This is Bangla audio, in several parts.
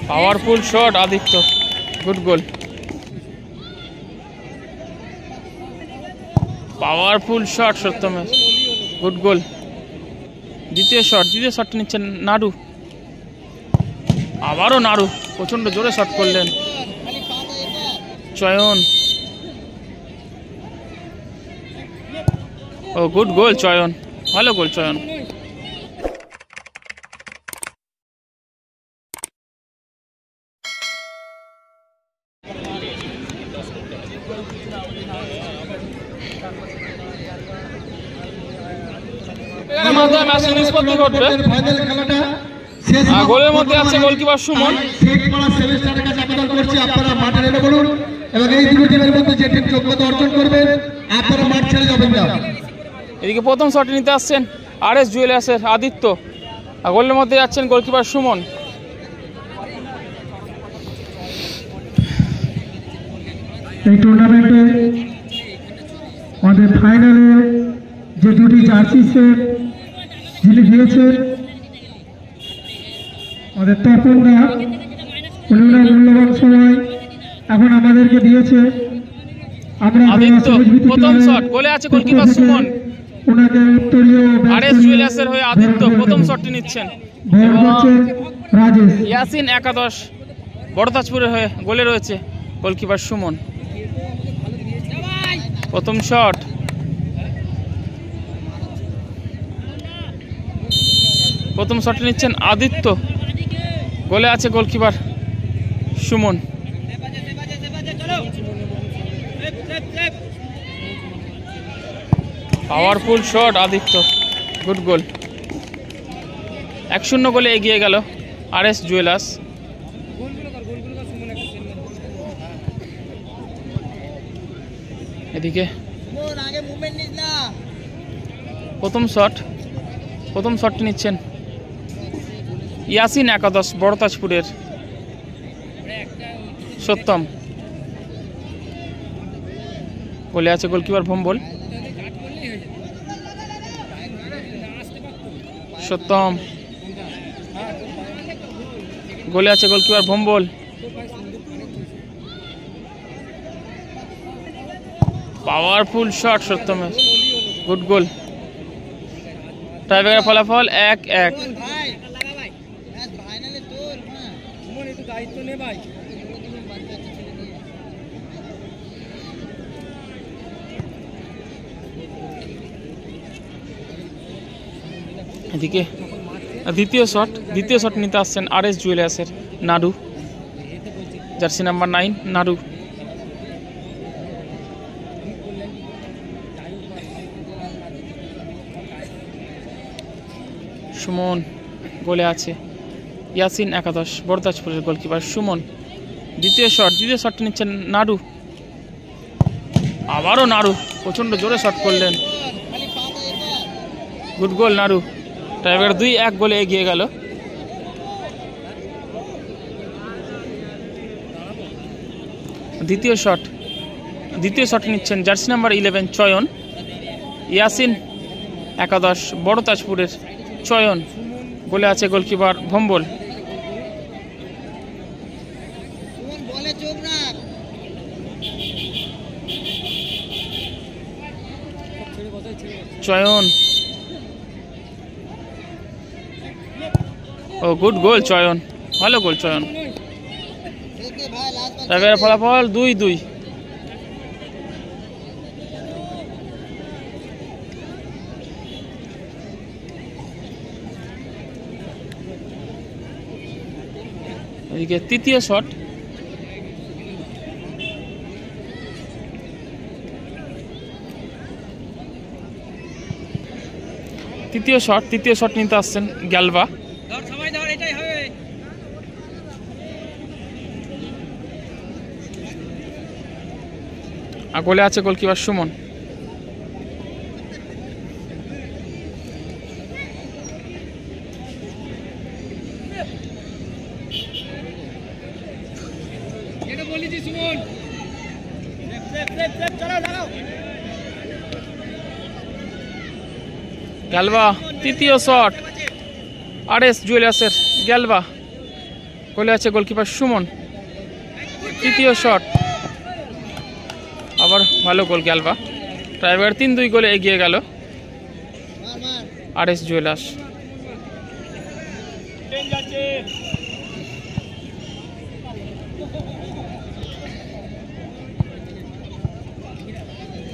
Powerful shot Aditya, good goal. Powerful shot Satyamesh, good goal. দ্বিতীয় শটটি নিচ্ছেন নাড়ু, আবারও নাড়ু প্রচন্ড জোরে শট করলেন। চয়ন, ও গুড গোল চয়ন, ভালো গোল চয়ন। গোলের মধ্যে আছে গোলকিপার সুমন। এদিকে প্রথম শট নিতে আসছেন RS জুয়েলার্সের আদিত্য, আর গোলের মধ্যে যাচ্ছেন গোলকিপার সুমন। এই টুর্নামেন্টে আমাদের ফাইনালে যে দুটি জার্সি সেট যিনি দিয়েছেন আমাদের তপনদা, উনি মূল্যবান সময় এখন আমাদেরকে দিয়েছে। আমরা প্রথম শট গোলে আছে গোলকিপার সুমন। ওনাকে উত্তরীয় RS জুয়েলার্সের হয়ে আদিত্য প্রথম শটটি নিচ্ছেন। রাজেশ ইয়াসিন একাদশ বড়তাজপুরের হয়ে গোলে রয়েছে গোলকিপার সুমন। প্রথম শট, প্রথম শটটি নিচ্ছেন আদিত্য, গোলে আছে goalkeeper Suman. Powerful shot Aditya, good গোল। 1-0 গোলে এগিয়ে গেল RS জুয়েলার্স। এদিকে প্রথম শটটি নিচ্ছেন ইয়াসিন একাদশ বড়তাজপুরের সত্যম, গোলে আছে গোলকিপার ভম্বল। সত্যম, গোলে আছে goalkeeper Bhombol. Powerful shot Satyamesh, good goal. Tiebreaker ফলাফল 1-1। এদিকে দ্বিতীয় শট নিতে আসছেন RS জুয়েলার্সের নাড়ু, জার্সি নাম্বার 9 নাড়ু। সুমন, গোলে আছে ইয়াসিন একাদশ বড়তাজপুরের গোলকিপার সুমন। দ্বিতীয় শটটি নিচ্ছেন নাড়ু, আবারও নাড়ু প্রচন্ড জোরে শট করলেন। গুড গোল নাড়ু। টাইব্রেকার 2-1 গোলে এগিয়ে গেল। দ্বিতীয় শট নিচ্ছেন জার্সি নাম্বার 11 চয়ন, ইয়াসিন একাদশ বড়তাজপুরের চয়ন, গোলে আছে গোলকিপার ভম্বল। চয়ন, ও গুড গোল চয়ন, ভালো গোল চয়ন। টাইব্রেকার ফলাফল 2-2। এদিকে তৃতীয় শট, নিতে আসছেন গ্যালভা। আর গোলে আছে গোলকিপার সুমন। গ্যালভা তৃতীয় শট, RS জুয়েলার্সের গ্যালবা, গোলে আছে গোলকিপার সুমন। তৃতীয় শট, আবার ভালো গোল গ্যালবা। ট্রাইবার 3-2 গোলে এগিয়ে গেল RS জুয়েলার্স।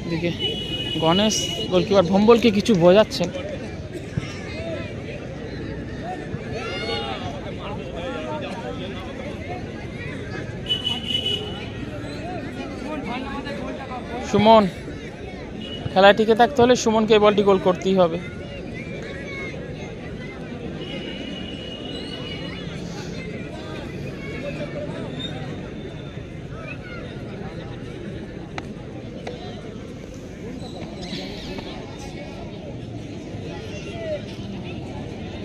এদিকে গণেশ গোলকিপার ভম্বলকে কিছু বোঝাচ্ছেন। সুমন, খেলায় টিকে থাকতে হলে সুমনকে এই বলটি গোল করতেই হবে।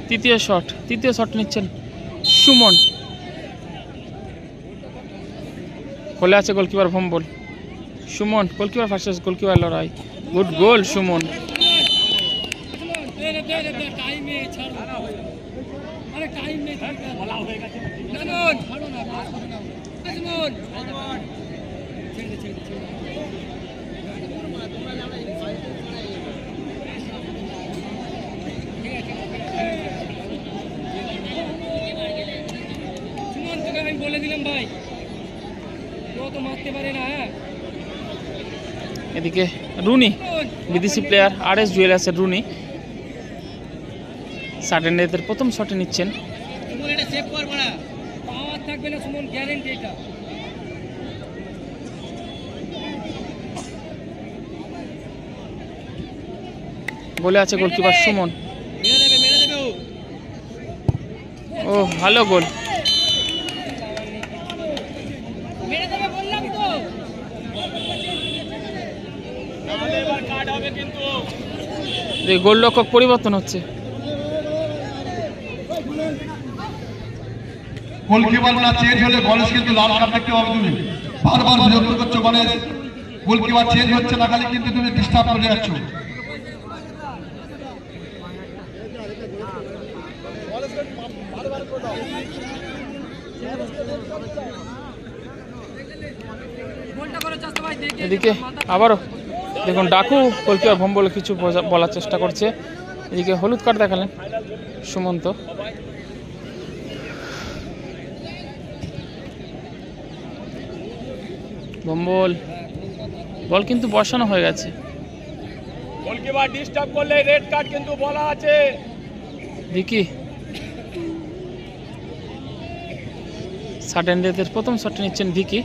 তৃতীয় শট নিচ্ছেন সুমন, গোলে আছে goalkeeper Bhombol. Suman, goalkeeper versus goalkeeper লড়াই, গুড গোল সুমন। এদিকে রুনি, বিদেশি প্লেয়ার RS জুয়েলার্সের রুনি, সাডেন ডেথের প্রথম শটে নিচ্ছেন। গোলে আছে গোলকিপার সুমন। ও ভালো গোল। গোলরক্ষক পরিবর্তন হচ্ছে। গোলকিপার না চেঞ্জ হলে গণেশ কিন্তু লাল কার্ড দেখতে পাবে। তুমি বারবার বিরক্ত করছো গণেশ, গোলকিপার চেঞ্জ হচ্ছে না খালি কিন্তু তুমি ডিস্টার্ব করে যাচ্ছ। এদিকে আবারও দেখুন ডাকু গোলকিপার ভম্বল কিছু বলার চেষ্টা করছে। এদিকে হলুদ কার্ড দেখালেন সুমন্ত। ভম্বল, বল কিন্তু বসানো হয়ে গেছে। গোলকিপার ডিস্টার্ব করলে রেড কার্ড কিন্তু বলা আছে। দেখি সাডেন ডেথের প্রথম শটে নিচ্ছেন ভিকি।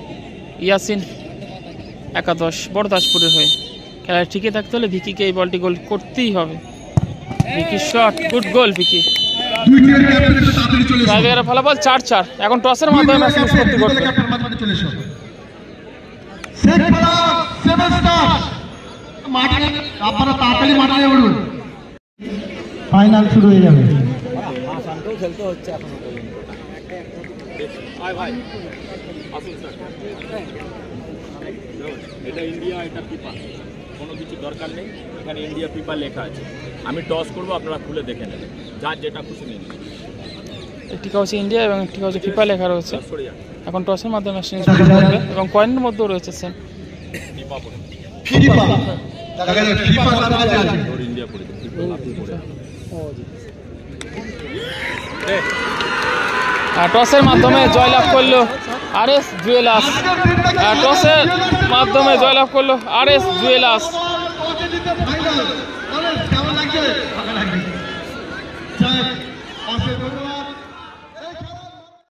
ইয়াসিন একাদশ বড়দাসপুরের হয়ে। খেলায় টিকে থাকতে হলে ভিকিকে এই বলটি গোল করতেই হবে। ভিকি শট, গুড গোল ভিকি। ফলাফল 4-4। এখন টসের মাধ্যমে ম্যাচ নিষ্পত্তি করবে। ফাইনাল শুরু হয়ে যাবে। এটা ইন্ডিয়া, এটা ফিফা, কোনো কিছু দরকার নেই। এখানে ইন্ডিয়া ফিফা লেখা আছে। আমি টস করবো, আপনারা খুলে দেখে নেবেন, যার যেটা খুশি নিন। একটি হচ্ছে ইন্ডিয়া এবং একটি হচ্ছে ফিফা লেখা রয়েছে। এখন টসের মাধ্যমে ম্যাচ নিষ্পত্তি করবে এবং কয়েনের মধ্যেও রয়েছে সেম ফিফা পড়ে, ইন্ডিয়া পড়ে। টসের মাধ্যমে জয়লাভ করলো RS জুয়েলার্স। টসের মাধ্যমে জয়লাভ করলো RS জুয়েলার্স।